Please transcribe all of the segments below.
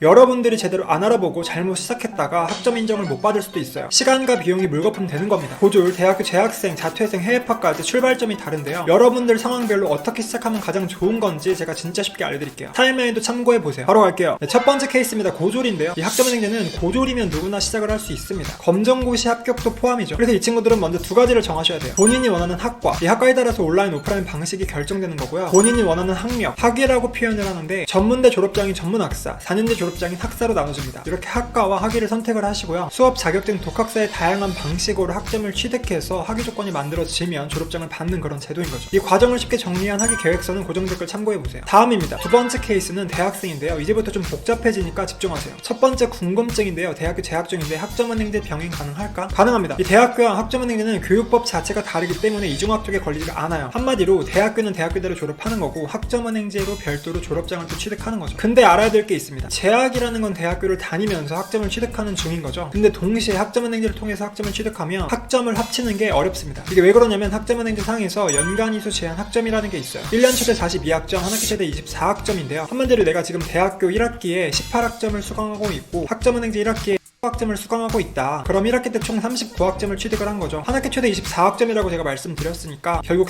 여러분들이 제대로 안 알아보고 잘못 시작했다가 학점 인정을 못 받을 수도 있어요. 시간과 비용이 물거품 되는 겁니다. 고졸, 대학교 재학생, 자퇴생, 해외파까지 출발점이 다른데요. 여러분들 상황별로 어떻게 시작하면 가장 좋은 건지 제가 진짜 쉽게 알려드릴게요. 타임라인도 참고해보세요. 바로 갈게요. 네, 첫 번째 케이스입니다. 고졸인데요. 이 학점은행제는 고졸이면 누구나 시작을 할 수 있습니다. 검정고시 합격도 포함이죠. 그래서 이 친구들은 먼저 두 가지를 정하셔야 돼요. 본인이 원하는 학과, 이 학과에 따라서 온라인, 오프라인 방식이 결정되는 거고요. 본인이 원하는 학력, 학위라고 표현을 하는데 전문대 졸업장인 전문학사, 4년제 졸업장인 학사로 나눠집니다. 이렇게 학과와 학위를 선택을 하시고요. 수업 자격증 독학사의 다양한 방식으로 학점을 취득해서 학위 조건이 만들어지면 졸업장을 받는 그런 제도인 거죠. 이 과정을 쉽게 정리한 학위 계획서는 고정 댓글 참고해보세요. 다음입니다. 두 번째 케이스는 대학생인데요. 이제부터 좀 복잡해지니까 집중하세요. 첫 번째 궁금증인데요. 대학교 재학 중인데 학점은행제 병행 가능할까? 가능합니다. 이 대학교와 학점은행제는 교육법 자체가 다르기 때문에 이중학 쪽에 걸리지가 않아요. 한마디로 대학교는 대학교대로 졸업하는 거고 학점은행제로 별도로 졸업장을 또 취득하는 거죠. 근데 알아야 될 게 있습니다. 재학이라는 건 대학교를 다니면서 학점을 취득하는 중인 거죠. 근데 동시에 학점은행제를 통해서 학점을 취득하면 학점을 합치는 게 어렵습니다. 이게 왜 그러냐면 학점은행제 상에서 연간이수 제한 학점이라는 게 있어요. 1년 최대 42학점, 한 학기 최대 24학점인데요. 한마디로 내가 지금 대학교 1학기에 18학점을 수강하고 있고 학점은행제 1학기에 학점을 수강하고 있다. 그럼 1학기 때 총 39학점을 취득을 한 거죠. 한 학기 최대 24학점이라고 제가 말씀드렸으니까 결국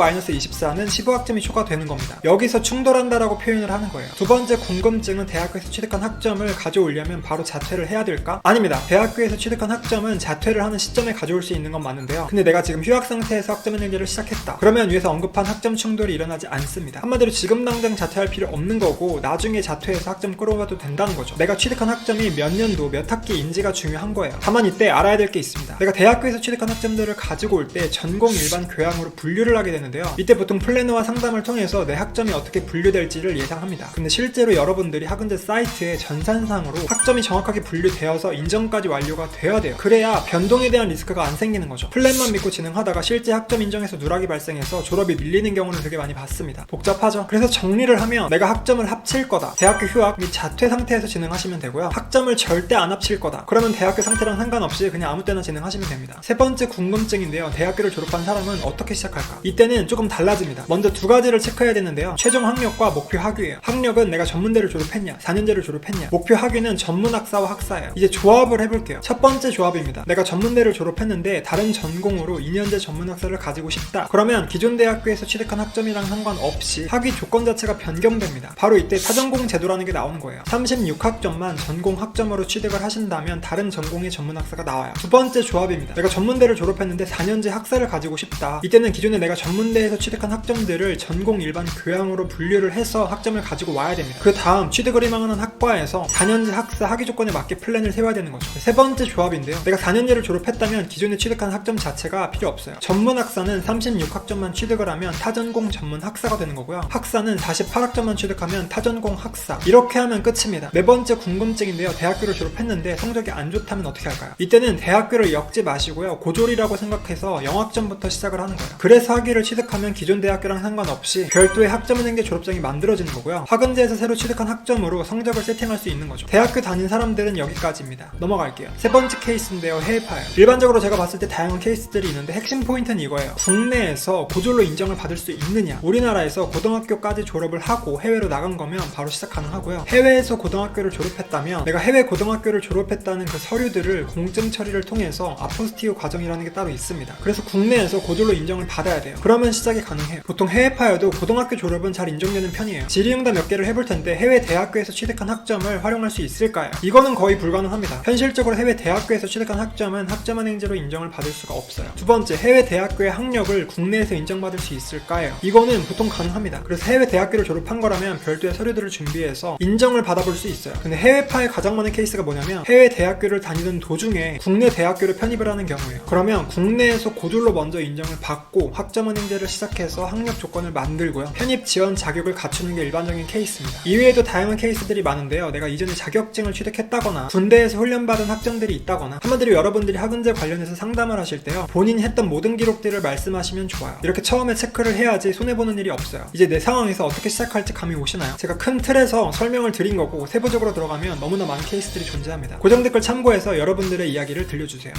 39-24는 15학점이 초과되는 겁니다. 여기서 충돌한다라고 표현을 하는 거예요. 두 번째 궁금증은 대학교에서 취득한 학점을 가져오려면 바로 자퇴를 해야 될까? 아닙니다. 대학교에서 취득한 학점은 자퇴를 하는 시점에 가져올 수 있는 건 맞는데요. 근데 내가 지금 휴학 상태에서 학점은행제를 시작했다. 그러면 위에서 언급한 학점 충돌이 일어나지 않습니다. 한마디로 지금 당장 자퇴할 필요 없는 거고 나중에 자퇴해서 학점 끌어와도 된다는 거죠. 내가 취득한 학점이 몇 년도, 몇 학기 인지가 중요한 거예요. 다만 이때 알아야 될 게 있습니다. 내가 대학교에서 취득한 학점들을 가지고 올 때 전공, 일반, 교양으로 분류를 하게 되는데요. 이때 보통 플래너와 상담을 통해서 내 학점이 어떻게 분류될지를 예상합니다. 근데 실제로 여러분들이 학은제 사이트에 전산상으로 학점이 정확하게 분류되어서 인정까지 완료가 되어야 돼요. 그래야 변동에 대한 리스크가 안 생기는 거죠. 플랜만 믿고 진행하다가 실제 학점 인정에서 누락이 발생해서 졸업이 밀리는 경우는 되게 많이 봤습니다. 복잡하죠? 그래서 정리를 하면 내가 학점을 합칠 거다. 대학교 휴학 및 자퇴 상태에서 진행하시면 되고요. 학점을 절대 안 합칠 거다. 그러면 대학교 상태랑 상관없이 그냥 아무 때나 진행하시면 됩니다. 세 번째 궁금증인데요. 대학교를 졸업한 사람은 어떻게 시작할까? 이때는 조금 달라집니다. 먼저 두 가지를 체크해야 되는데요. 최종 학력과 목표 학위예요. 학력은 내가 전문대를 졸업했냐, 4년제를 졸업했냐. 목표 학위는 전문학사와 학사예요. 이제 조합을 해볼게요. 첫 번째 조합입니다. 내가 전문대를 졸업했는데 다른 전공으로 2년제 전문학사를 가지고 싶다. 그러면 기존 대학교에서 취득한 학점이랑 상관없이 학위 조건 자체가 변경됩니다. 바로 이때 타전공 제도라는 게 나오는 거예요. 36학점만 전공 학점으로 취득을 하신다면 다른 전공의 전문학사가 나와요. 두 번째 조합입니다. 내가 전문대를 졸업했는데 4년제 학사를 가지고 싶다. 이때는 기존에 내가 전문대에서 취득한 학점들을 전공, 일반, 교양으로 분류를 해서 학점을 가지고 와야 됩니다. 그 다음 취득을 희망하는 학과에서 4년제 학사 학위 조건에 맞게 플랜을 세워야 되는 거죠. 세 번째 조합인데요. 내가 4년제를 졸업했다면 기존에 취득한 학점 자체가 필요 없어요. 전문학사는 36학점만 취득을 하면 타전공 전문학사가 되는 거고요. 학사는 48학점만 취득하면 타전공 학사. 이렇게 하면 끝입니다. 네 번째 궁금증인데요. 대학교를 졸업했는데 성적이 안 좋다면 어떻게 할까요? 이때는 대학교를 엮지 마시고요. 고졸이라고 생각해서 영학점부터 시작을 하는 거예요. 그래서 학위를 취득하면 기존 대학교랑 상관없이 별도의 학점은행제 졸업장이 만들어지는 거고요. 학은제에서 새로 취득한 학점으로 성적을 세팅할 수 있는 거죠. 대학교 다닌 사람들은 여기까지입니다. 넘어갈게요. 세 번째 케이스인데요. 해외파예요. 일반적으로 제가 봤을 때 다양한 케이스들이 있는데 핵심 포인트는 이거예요. 국내에서 고졸로 인정을 받을 수 있느냐. 우리나라에서 고등학교까지 졸업을 하고 해외로 나간 거면 바로 시작 가능하고요. 해외에서 고등학교를 졸업했다면 내가 해외 고등학교를 졸업했다는 그 서류들을 공증 처리를 통해서 아포스티오 과정이라는 게 따로 있습니다. 그래서 국내에서 고졸로 인정을 받아야 돼요. 그러면 시작이 가능해요. 보통 해외파여도 고등학교 졸업은 잘 인정되는 편이에요. 질의응답 몇 개를 해볼 텐데 해외 대학교에서 취득한 학점을 활용할 수 있을까요? 이거는 거의 불가능합니다. 현실적으로 해외 대학교에서 취득한 학점은 학점은행제로 인정을 받을 수가 없어요. 두 번째, 해외 대학교의 학력을 국내에서 인정받을 수 있을까요? 이거는 보통 가능합니다. 그래서 해외 대학교를 졸업한 거라면 별도의 서류들을 준비해서 인정을 받아볼 수 있어요. 근데 해외파의 가장 많은 케이스가 뭐냐면 해외 대학교를 다니던 도중에 국내 대학교를 편입을 하는 경우예요. 그러면 국내에서 고졸로 먼저 인정을 받고 학점은행제를 시작해서 학력 조건을 만들고요. 편입 지원 자격을 갖추는 게 일반적인 케이스입니다. 이외에도 다양한 케이스들이 많은데요. 내가 이전에 자격증을 취득했다거나 군대에서 훈련받은 학점들이 있다거나 한마디로 여러분들이 학은제 관련해서 상담을 하실 때요. 본인이 했던 모든 기록들을 말씀하시면 좋아요. 이렇게 처음에 체크를 해야지 손해보는 일이 없어요. 이제 내 상황에서 어떻게 시작할지 감이 오시나요? 제가 큰 틀에서 설명을 드린 거고 세부적으로 들어가면 너무나 많은 케이스들이 존재합니다. 고정 댓글 참고해서 여러분들의 이야기를 들려주세요.